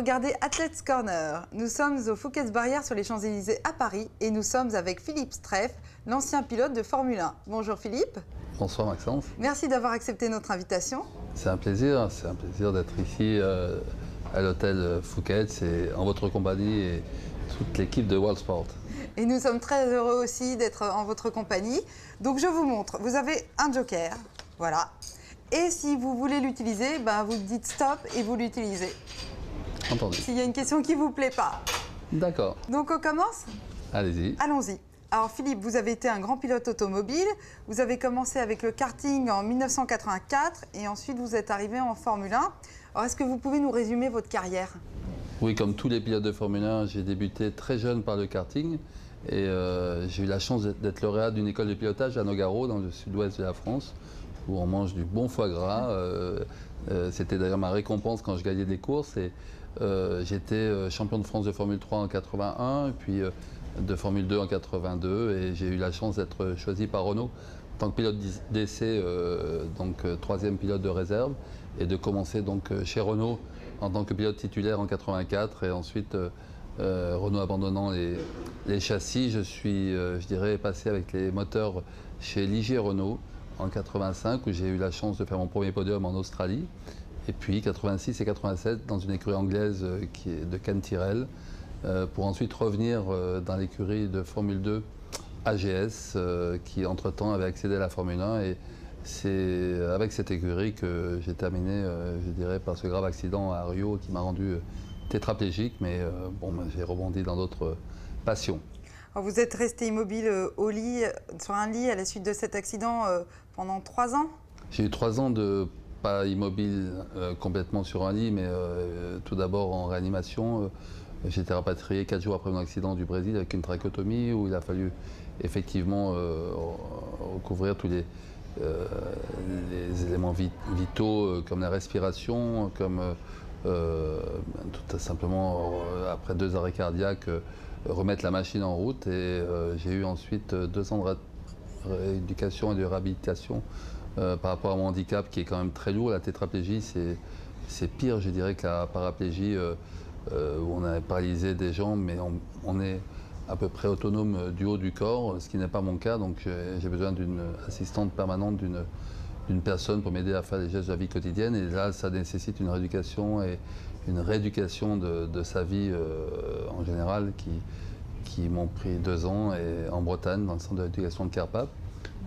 regardez Athletes Corner. Nous sommes au Fouquet's Barrière sur les Champs-Élysées à Paris et nous sommes avec Philippe Streiff, l'ancien pilote de Formule 1. Bonjour Philippe. Bonsoir Maxence. Merci d'avoir accepté notre invitation. C'est un plaisir d'être ici à l'hôtel Fouquet's et en votre compagnie et toute l'équipe de World Sport. Et nous sommes très heureux aussi d'être en votre compagnie. Donc je vous montre, vous avez un joker, voilà. Et si vous voulez l'utiliser, vous dites stop et vous l'utilisez. Entendu. S'il y a une question qui ne vous plaît pas. D'accord. Donc on commence ? Allez-y. Allons-y. Alors Philippe, vous avez été un grand pilote automobile. Vous avez commencé avec le karting en 1984 et ensuite vous êtes arrivé en Formule 1. Alors est-ce que vous pouvez nous résumer votre carrière ? Oui, comme tous les pilotes de Formule 1, j'ai débuté très jeune par le karting et j'ai eu la chance d'être lauréat d'une école de pilotage à Nogaro, dans le sud-ouest de la France, où on mange du bon foie gras. C'était d'ailleurs ma récompense quand je gagnais des courses. Et j'étais champion de France de Formule 3 en 81, et puis de Formule 2 en 82, et j'ai eu la chance d'être choisi par Renault en tant que pilote d'essai, donc troisième pilote de réserve, et de commencer donc chez Renault en tant que pilote titulaire en 84, et ensuite Renault abandonnant les châssis, je suis, je dirais, passé avec les moteurs chez Ligier Renault en 85, où j'ai eu la chance de faire mon premier podium en Australie, et puis 86 et 87 dans une écurie anglaise qui est de Ken Tyrrell, pour ensuite revenir dans l'écurie de Formule 2 AGS, qui entre-temps avait accédé à la Formule 1, et c'est avec cette écurie que j'ai terminé, je dirais, par ce grave accident à Rio qui m'a rendu tétraplégique, mais j'ai rebondi dans d'autres passions. Alors vous êtes resté immobile au lit, sur un lit à la suite de cet accident pendant 3 ans ? J'ai eu 3 ans de pas immobile complètement sur un lit, mais tout d'abord en réanimation. J'ai été rapatrié 4 jours après mon accident du Brésil avec une trachéotomie, où il a fallu effectivement recouvrir tous les éléments vitaux comme la respiration, comme tout simplement après 2 arrêts cardiaques, remettre la machine en route. Et j'ai eu ensuite 2 ans de rééducation et de réhabilitation par rapport à mon handicap qui est quand même très lourd. La tétraplégie, c'est pire, je dirais, que la paraplégie, où on a paralysé des jambes, mais on est à peu près autonome du haut du corps, ce qui n'est pas mon cas. Donc j'ai besoin d'une assistante permanente, d'une personne pour m'aider à faire les gestes de la vie quotidienne. Et là, ça nécessite une rééducation et une rééducation de sa vie en général qui m'ont pris 2 ans, et en Bretagne, dans le centre de rééducation de Carpath,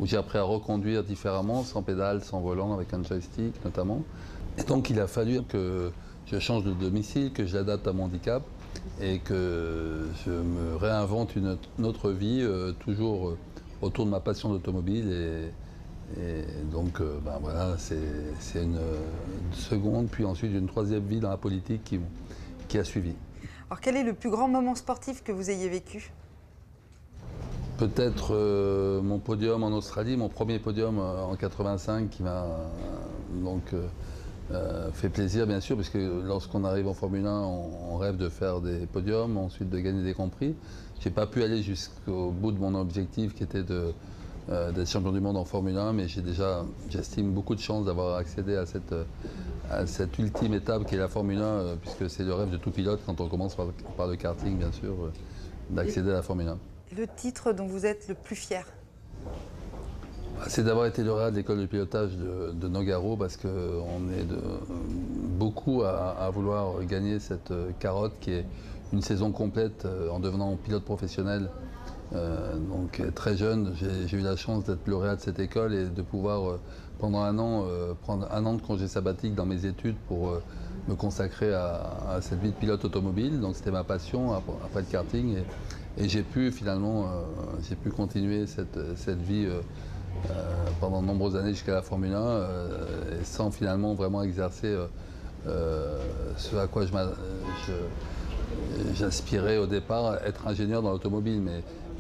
où j'ai appris à reconduire différemment, sans pédale, sans volant, avec un joystick notamment. Et donc il a fallu que je change de domicile, que je l'adapte à mon handicap et que je me réinvente une autre vie, toujours autour de ma passion d'automobile. Et donc voilà, c'est une seconde, puis ensuite une troisième vie dans la politique qui a suivi. Alors quel est le plus grand moment sportif que vous ayez vécu ? Peut-être mon podium en Australie, mon premier podium en 85 qui m'a fait plaisir, bien sûr, parce que lorsqu'on arrive en Formule 1, on rêve de faire des podiums, ensuite de gagner des Grands Prix. Je n'ai pas pu aller jusqu'au bout de mon objectif qui était d'être champion du monde en Formule 1, mais j'estime beaucoup de chance d'avoir accédé à cette ultime étape qui est la Formule 1, puisque c'est le rêve de tout pilote quand on commence par le karting, bien sûr, d'accéder à la Formule 1. Le titre dont vous êtes le plus fier ? C'est d'avoir été lauréat de l'école de pilotage de Nogaro, parce qu'on est beaucoup à vouloir gagner cette carotte qui est une saison complète en devenant pilote professionnel. Donc très jeune, j'ai eu la chance d'être lauréat de cette école et de pouvoir pendant 1 an prendre 1 an de congé sabbatique dans mes études pour me consacrer à cette vie de pilote automobile. Donc c'était ma passion après le karting, et j'ai pu finalement continuer cette vie pendant de nombreuses années jusqu'à la Formule 1, et sans finalement vraiment exercer ce à quoi j'aspirais au départ, être ingénieur dans l'automobile.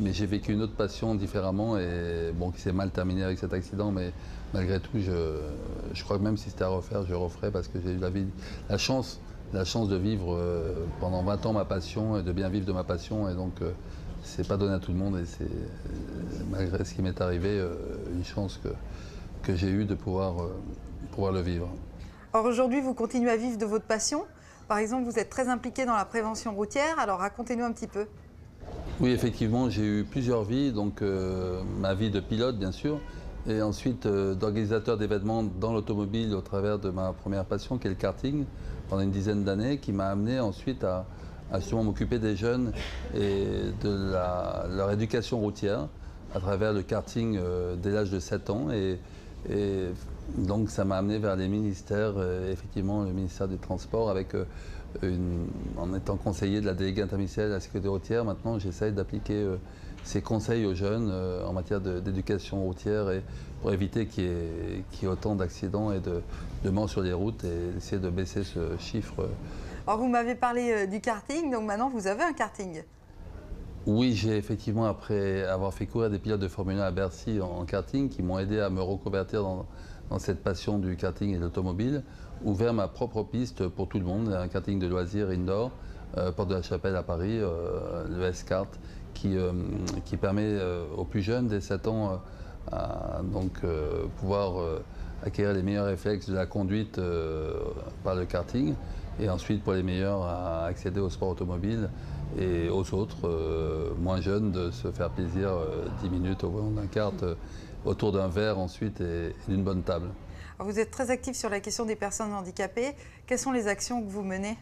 Mais j'ai vécu une autre passion différemment, et qui s'est mal terminée avec cet accident. Mais malgré tout, je crois que même si c'était à refaire, je referais, parce que j'ai eu la chance de vivre pendant 20 ans ma passion, et de bien vivre de ma passion. Et donc, c'est pas donné à tout le monde, et c'est, malgré ce qui m'est arrivé, une chance que j'ai eue de pouvoir le vivre. Alors aujourd'hui, vous continuez à vivre de votre passion. Par exemple, vous êtes très impliqué dans la prévention routière, alors racontez-nous un petit peu. Oui, effectivement, j'ai eu plusieurs vies, donc ma vie de pilote bien sûr, et ensuite d'organisateur d'événements dans l'automobile au travers de ma première passion qui est le karting pendant une dizaine d'années, qui m'a amené ensuite à justement m'occuper des jeunes et de leur éducation routière à travers le karting dès l'âge de 7 ans. Et donc ça m'a amené vers les ministères, effectivement le ministère des Transports avec en étant conseiller de la déléguée interministérielle de la sécurité routière. Maintenant j'essaye d'appliquer ces conseils aux jeunes en matière d'éducation routière et pour éviter qu'il y ait autant d'accidents et de morts sur les routes et essayer de baisser ce chiffre. Alors vous m'avez parlé du karting, donc maintenant vous avez un karting. Oui, j'ai effectivement, après avoir fait courir des pilotes de Formule 1 à Bercy en karting, qui m'ont aidé à me reconvertir dans cette passion du karting et de l'automobile, ouvert ma propre piste pour tout le monde, un karting de loisirs indoor, Porte de la Chapelle à Paris, le S-Kart, qui permet aux plus jeunes, dès 7 ans, à pouvoir acquérir les meilleurs réflexes de la conduite par le karting, et ensuite pour les meilleurs à accéder au sport automobile et aux autres, moins jeunes, de se faire plaisir 10 minutes au volant d'un kart, autour d'un verre ensuite et d'une bonne table. Alors vous êtes très actif sur la question des personnes handicapées. Quelles sont les actions que vous menez?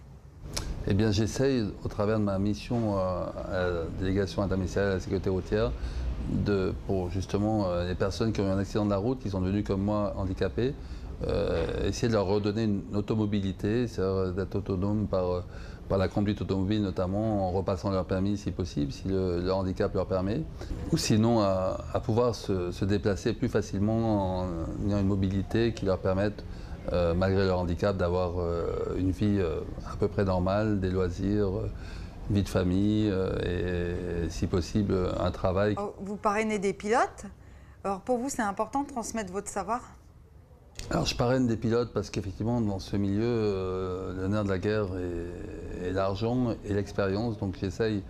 Eh bien, j'essaye, au travers de ma mission à la délégation interministérielle à la sécurité routière, pour justement les personnes qui ont eu un accident de la route, qui sont devenues comme moi handicapées, essayer de leur redonner une automobilité, c'est-à-dire d'être autonome par la conduite automobile notamment, en repassant leur permis si possible, si le handicap leur permet, ou sinon à pouvoir se déplacer plus facilement en ayant une mobilité qui leur permette, malgré leur handicap, d'avoir une vie à peu près normale, des loisirs, une vie de famille et si possible un travail. Vous parrainez des pilotes. Alors pour vous, c'est important de transmettre votre savoir? Alors je parraine des pilotes parce qu'effectivement dans ce milieu, le nerf de la guerre est l'argent et l'expérience. Donc j'essaye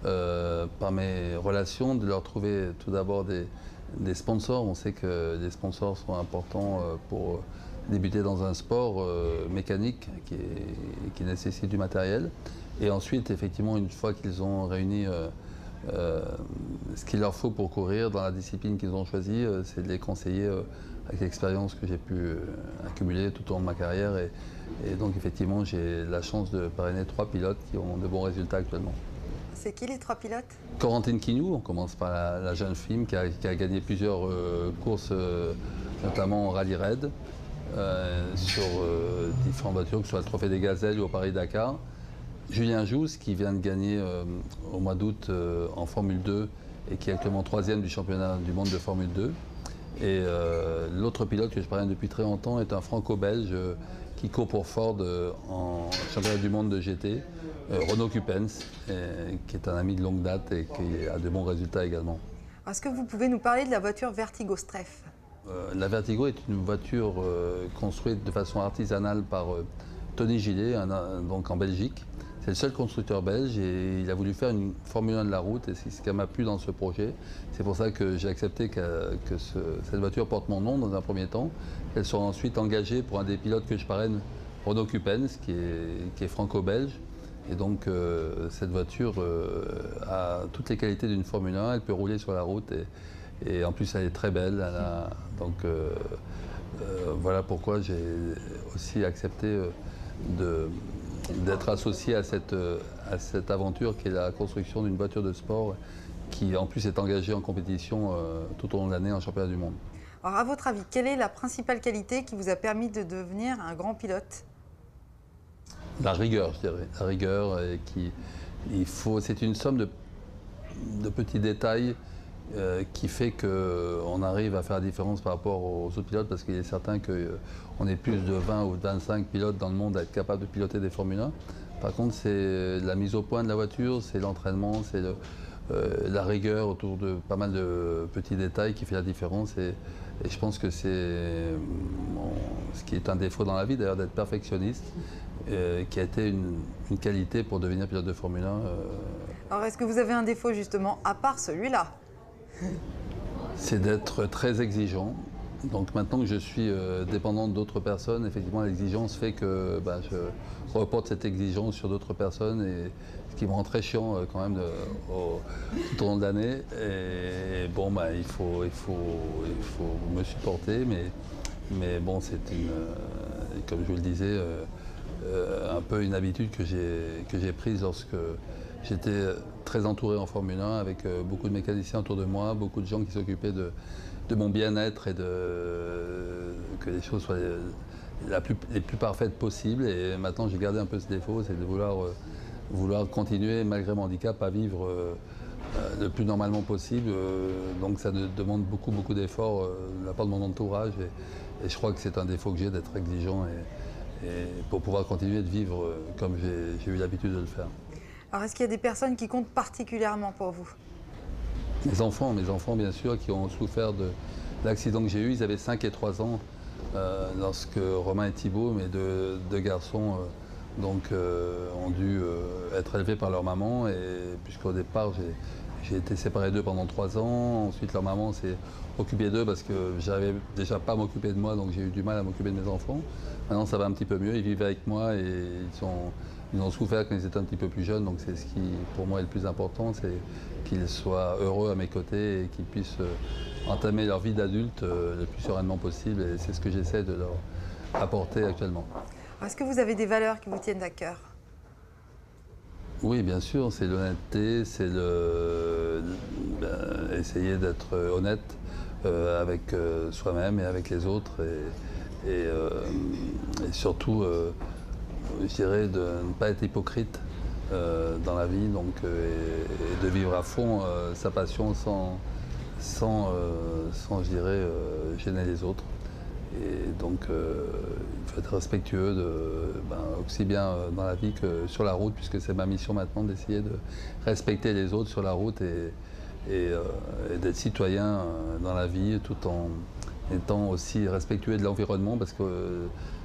par mes relations de leur trouver tout d'abord des sponsors. On sait que les sponsors sont importants pour débuter dans un sport mécanique qui nécessite du matériel. Et ensuite effectivement une fois qu'ils ont réuni ce qu'il leur faut pour courir dans la discipline qu'ils ont choisie, c'est de les conseiller avec l'expérience que j'ai pu accumuler tout au long de ma carrière. Et donc effectivement, j'ai la chance de parrainer 3 pilotes qui ont de bons résultats actuellement. C'est qui les 3 pilotes? Corentine Quignou, on commence par la jeune fille qui a gagné plusieurs courses, notamment en rallye raid, sur différentes voitures, que ce soit le Trophée des Gazelles ou au Paris-Dakar. Julien Jousse, qui vient de gagner au mois d'août en Formule 2 et qui est actuellement 3e du championnat du monde de Formule 2. Et l'autre pilote que je parraine depuis très longtemps est un franco-belge qui court pour Ford en championnat du monde de GT, Renaud Cupens, qui est un ami de longue date et qui a de bons résultats également. Est-ce que vous pouvez nous parler de la voiture Vertigo Streff? La Vertigo est une voiture construite de façon artisanale par Tony Gillet, donc en Belgique. C'est le seul constructeur belge et il a voulu faire une Formule 1 de la route et c'est ce qui m'a plu dans ce projet. C'est pour ça que j'ai accepté que cette voiture porte mon nom dans un premier temps, qu'elle soit ensuite engagée pour un des pilotes que je parraine, Renaud Cupens, qui est franco-belge. Et donc cette voiture a toutes les qualités d'une Formule 1, elle peut rouler sur la route et en plus elle est très belle. Voilà pourquoi j'ai aussi accepté d'être associé à cette aventure qui est la construction d'une voiture de sport qui en plus est engagée en compétition tout au long de l'année en championnat du monde. Alors à votre avis, quelle est la principale qualité qui vous a permis de devenir un grand pilote? La rigueur, je dirais. La rigueur, c'est une somme de petits détails qui fait qu'on arrive à faire la différence par rapport aux autres pilotes parce qu'il est certain qu'on est plus de 20 ou 25 pilotes dans le monde à être capables de piloter des Formule 1. Par contre, c'est la mise au point de la voiture, c'est l'entraînement, c'est la rigueur autour de pas mal de petits détails qui fait la différence. Et je pense que c'est ce qui est un défaut dans la vie, d'ailleurs, d'être perfectionniste, qui a été une qualité pour devenir pilote de Formule 1. Alors, est-ce que vous avez un défaut, justement, à part celui-là? C'est d'être très exigeant Donc maintenant que je suis dépendant d'autres personnes, effectivement l'exigence fait que je reporte cette exigence sur d'autres personnes, et ce qui me rend très chiant quand même tout au long de l'année. Et bon, il faut me supporter, mais bon, c'est comme je vous le disais, un peu une habitude que j'ai prise lorsque j'étais très entouré en Formule 1 avec beaucoup de mécaniciens autour de moi, beaucoup de gens qui s'occupaient de mon bien-être et que les choses soient les plus parfaites possibles. Et maintenant, j'ai gardé un peu ce défaut, c'est de vouloir continuer, malgré mon handicap, à vivre le plus normalement possible. Donc ça demande beaucoup d'efforts de la part de mon entourage. Et je crois que c'est un défaut que j'ai, d'être exigeant et pour pouvoir continuer de vivre comme j'ai eu l'habitude de le faire. Alors, est-ce qu'il y a des personnes qui comptent particulièrement pour vous? Mes enfants bien sûr, qui ont souffert de l'accident que j'ai eu. Ils avaient 5 et 3 ans lorsque Romain et Thibaut, mes deux garçons, ont dû être élevés par leur maman. Et puisqu'au départ, j'ai été séparé d'eux pendant 3 ans. Ensuite, leur maman s'est occupée d'eux parce que j'avais déjà pas à m'occuper de moi, donc j'ai eu du mal à m'occuper de mes enfants. Maintenant, ça va un petit peu mieux. Ils vivent avec moi et ils ont souffert quand ils étaient un petit peu plus jeunes. Donc c'est ce qui, pour moi, est le plus important, c'est qu'ils soient heureux à mes côtés et qu'ils puissent entamer leur vie d'adulte le plus sereinement possible. Et c'est ce que j'essaie de leur apporter actuellement. Est-ce que vous avez des valeurs qui vous tiennent à cœur? Oui, bien sûr, c'est l'honnêteté, c'est essayer d'être honnête avec soi-même et avec les autres, et surtout, je dirais, de ne pas être hypocrite dans la vie, donc, et de vivre à fond sa passion sans je dirais, gêner les autres. Et donc, il faut être respectueux aussi bien dans la vie que sur la route, puisque c'est ma mission maintenant d'essayer de respecter les autres sur la route et d'être citoyen dans la vie, tout en étant aussi respectueux de l'environnement, parce que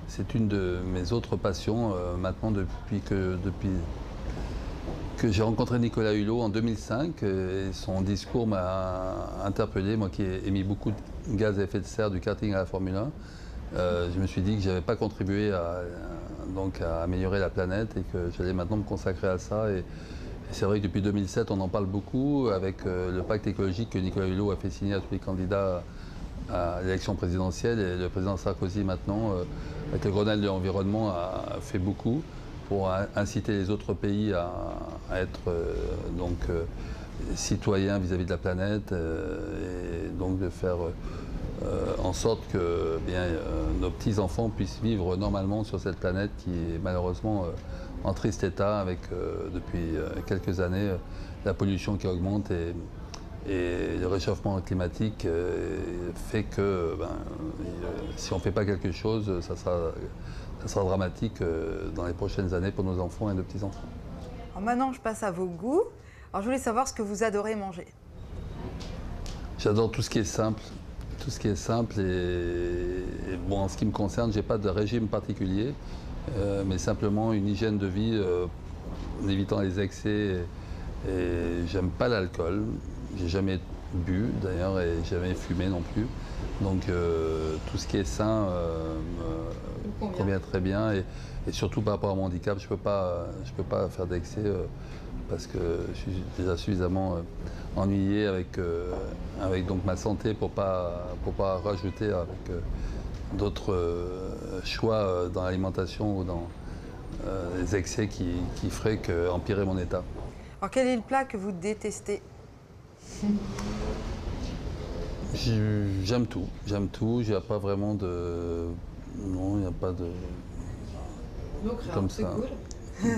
c'est une de mes autres passions maintenant depuis que j'ai rencontré Nicolas Hulot en 2005, et son discours m'a interpellé, moi qui ai émis beaucoup de gaz à effet de serre du karting à la Formule 1. Je me suis dit que je n'avais pas contribué à améliorer la planète et que j'allais maintenant me consacrer à ça. Et c'est vrai que depuis 2007, on en parle beaucoup avec le pacte écologique que Nicolas Hulot a fait signer à tous les candidats à l'élection présidentielle, et le président Sarkozy maintenant, avec le Grenelle de l'environnement, a fait beaucoup pour inciter les autres pays à être citoyens vis-à-vis de la planète, et donc de faire en sorte que nos petits-enfants puissent vivre normalement sur cette planète qui est malheureusement en triste état, avec depuis quelques années la pollution qui augmente, et le réchauffement climatique fait que si on ne fait pas quelque chose, ça sera dramatique dans les prochaines années pour nos enfants et nos petits-enfants. Maintenant, je passe à vos goûts. Alors, je voulais savoir ce que vous adorez manger. J'adore tout ce qui est simple. Tout ce qui est simple, et bon, en ce qui me concerne, je n'ai pas de régime particulier, mais simplement une hygiène de vie en évitant les excès. Et j'aime pas l'alcool. J'ai jamais bu d'ailleurs, et jamais fumé non plus. Donc tout ce qui est sain me convient très bien, et surtout par rapport à mon handicap, je peux pas faire d'excès parce que je suis déjà suffisamment ennuyé avec donc ma santé pour pas rajouter avec d'autres choix dans l'alimentation ou dans les excès qui feraient qu'empirer mon état. Alors, quel est le plat que vous détestez? J'aime tout, il n'y a pas vraiment de... Non, il n'y a pas de... comme ça. Cool.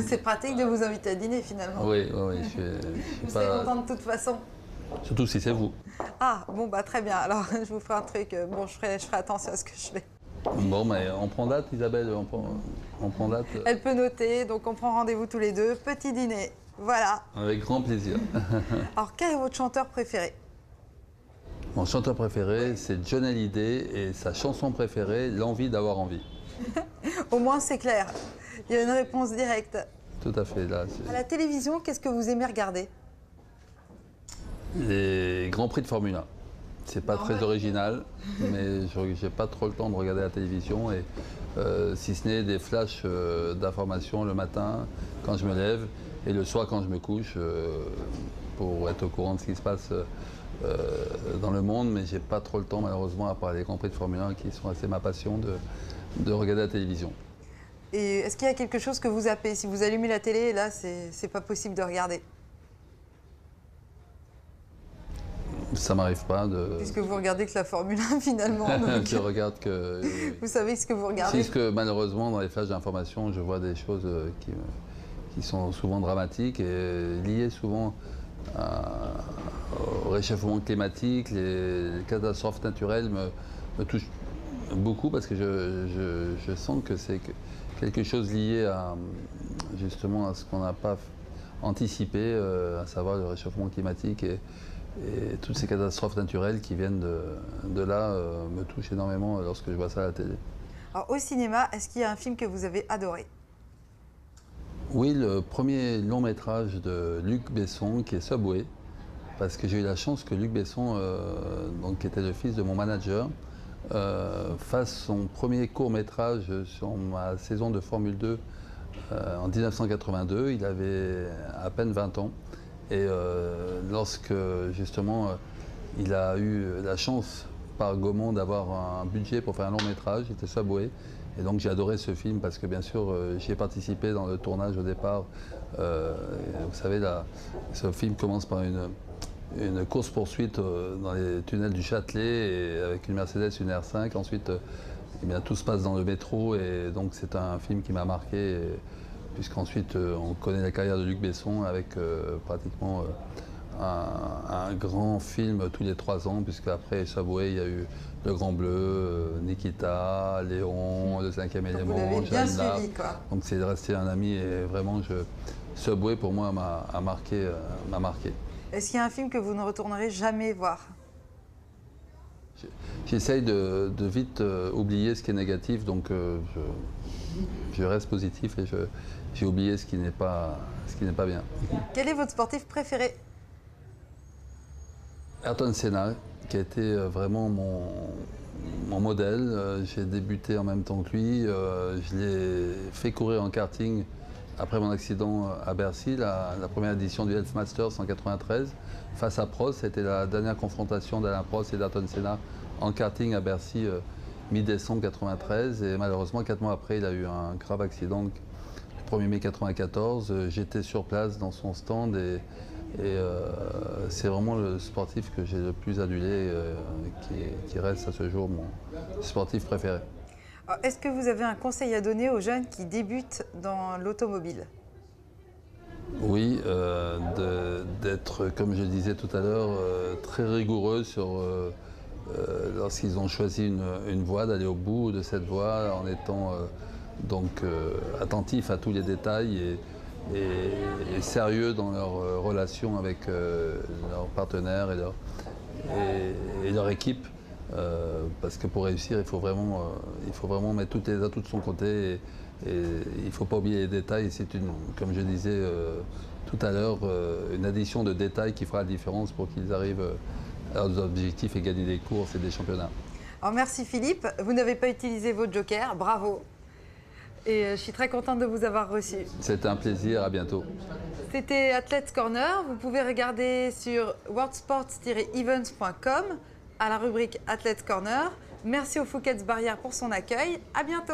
C'est pratique de vous inviter à dîner finalement. Oui, je suis vous serez content de toute façon. Surtout si c'est vous. Ah, bon, très bien. Alors, je vous ferai un truc. Bon, je ferai attention à ce que je fais. Bon, mais on prend date, Isabelle, on prend date. Elle peut noter, donc on prend rendez-vous tous les deux. Petit dîner, voilà. Avec grand plaisir. Alors, quel est votre chanteur préféré? Mon chanteur préféré, c'est John Hallyday, et sa chanson préférée, L'envie d'avoir envie. Au moins, c'est clair. Il y a une réponse directe. Tout à fait. Là, à la télévision, qu'est-ce que vous aimez regarder? Les Grands Prix de Formule 1. c'est pas très original, mais je n'ai pas trop le temps de regarder la télévision. Et si ce n'est des flashs d'informations le matin quand je me lève et le soir quand je me couche pour être au courant de ce qui se passe dans le monde, mais j'ai pas trop le temps malheureusement, à part les Grands Prix de Formule 1 qui sont assez ma passion, de regarder la télévision. Et est-ce qu'il y a quelque chose que vous zappez? Si vous allumez la télé, là, c'est pas possible de regarder. Ça m'arrive pas de... Puisque vous regardez que la Formule 1 finalement. Donc je regarde que... Vous savez ce que vous regardez. C'est que malheureusement dans les flashs d'information, je vois des choses qui sont souvent dramatiques et liées souvent au réchauffement climatique. Les catastrophes naturelles me touchent beaucoup parce que je sens que c'est quelque chose lié justement à ce qu'on n'a pas anticipé, à savoir le réchauffement climatique et toutes ces catastrophes naturelles qui viennent de là me touchent énormément lorsque je vois ça à la télé. Alors, au cinéma, est-ce qu'il y a un film que vous avez adoré? Oui, le premier long métrage de Luc Besson qui est Subway, parce que j'ai eu la chance que Luc Besson, donc, qui était le fils de mon manager, fasse son premier court métrage sur ma saison de Formule 2 en 1982. Il avait à peine 20 ans. Et lorsque justement il a eu la chance par Gaumont d'avoir un budget pour faire un long métrage, c'était Subway. Et donc j'ai adoré ce film parce que bien sûr j'y ai participé dans le tournage au départ. Vous savez, ce film commence par une course-poursuite dans les tunnels du Châtelet et avec une Mercedes, une R5. Ensuite, eh bien, tout se passe dans le métro et donc c'est un film qui m'a marqué. Puisqu'ensuite on connaît la carrière de Luc Besson avec pratiquement un grand film tous les 3 ans, puisqu'après Subway, il y a eu Le Grand Bleu, Nikita, Léon, Le Cinquième Élément, Vous l'avez bien suivi, quoi. Donc c'est resté un ami et vraiment, Subway pour moi m'a marqué. Est-ce qu'il y a un film que vous ne retournerez jamais voir? J'essaye de vite oublier ce qui est négatif, donc je reste positif et j'ai oublié ce qui n'est pas bien. Quel est votre sportif préféré? Ayrton Senna, qui a été vraiment mon modèle. J'ai débuté en même temps que lui. Je l'ai fait courir en karting après mon accident à Bercy, la première édition du Elf Masters en 93. Face à Prost, c'était la dernière confrontation d'Alain Prost et d'Ayrton Senna en karting à Bercy mi-décembre 93. Et malheureusement, 4 mois après, il a eu un grave accident. Le 1er mai 94, j'étais sur place dans son stand et c'est vraiment le sportif que j'ai le plus adulé, qui reste à ce jour mon sportif préféré. Est-ce que vous avez un conseil à donner aux jeunes qui débutent dans l'automobile? Oui, d'être, comme je disais tout à l'heure, très rigoureux sur lorsqu'ils ont choisi une voie, d'aller au bout de cette voie en étant donc attentifs à tous les détails et sérieux dans leur relation avec leurs partenaires et leur équipe. Parce que pour réussir, il faut vraiment mettre tous les atouts de son côté et il ne faut pas oublier les détails. C'est comme je disais tout à l'heure, une addition de détails qui fera la différence pour qu'ils arrivent à leurs objectifs et gagner des courses et des championnats. Alors merci Philippe, vous n'avez pas utilisé votre joker, bravo. Et je suis très contente de vous avoir reçu. C'était un plaisir, à bientôt. C'était Athletes Corner, vous pouvez regarder sur worldsports-events.com à la rubrique Athletes Corner. Merci au Fouquet's Barrière pour son accueil, à bientôt.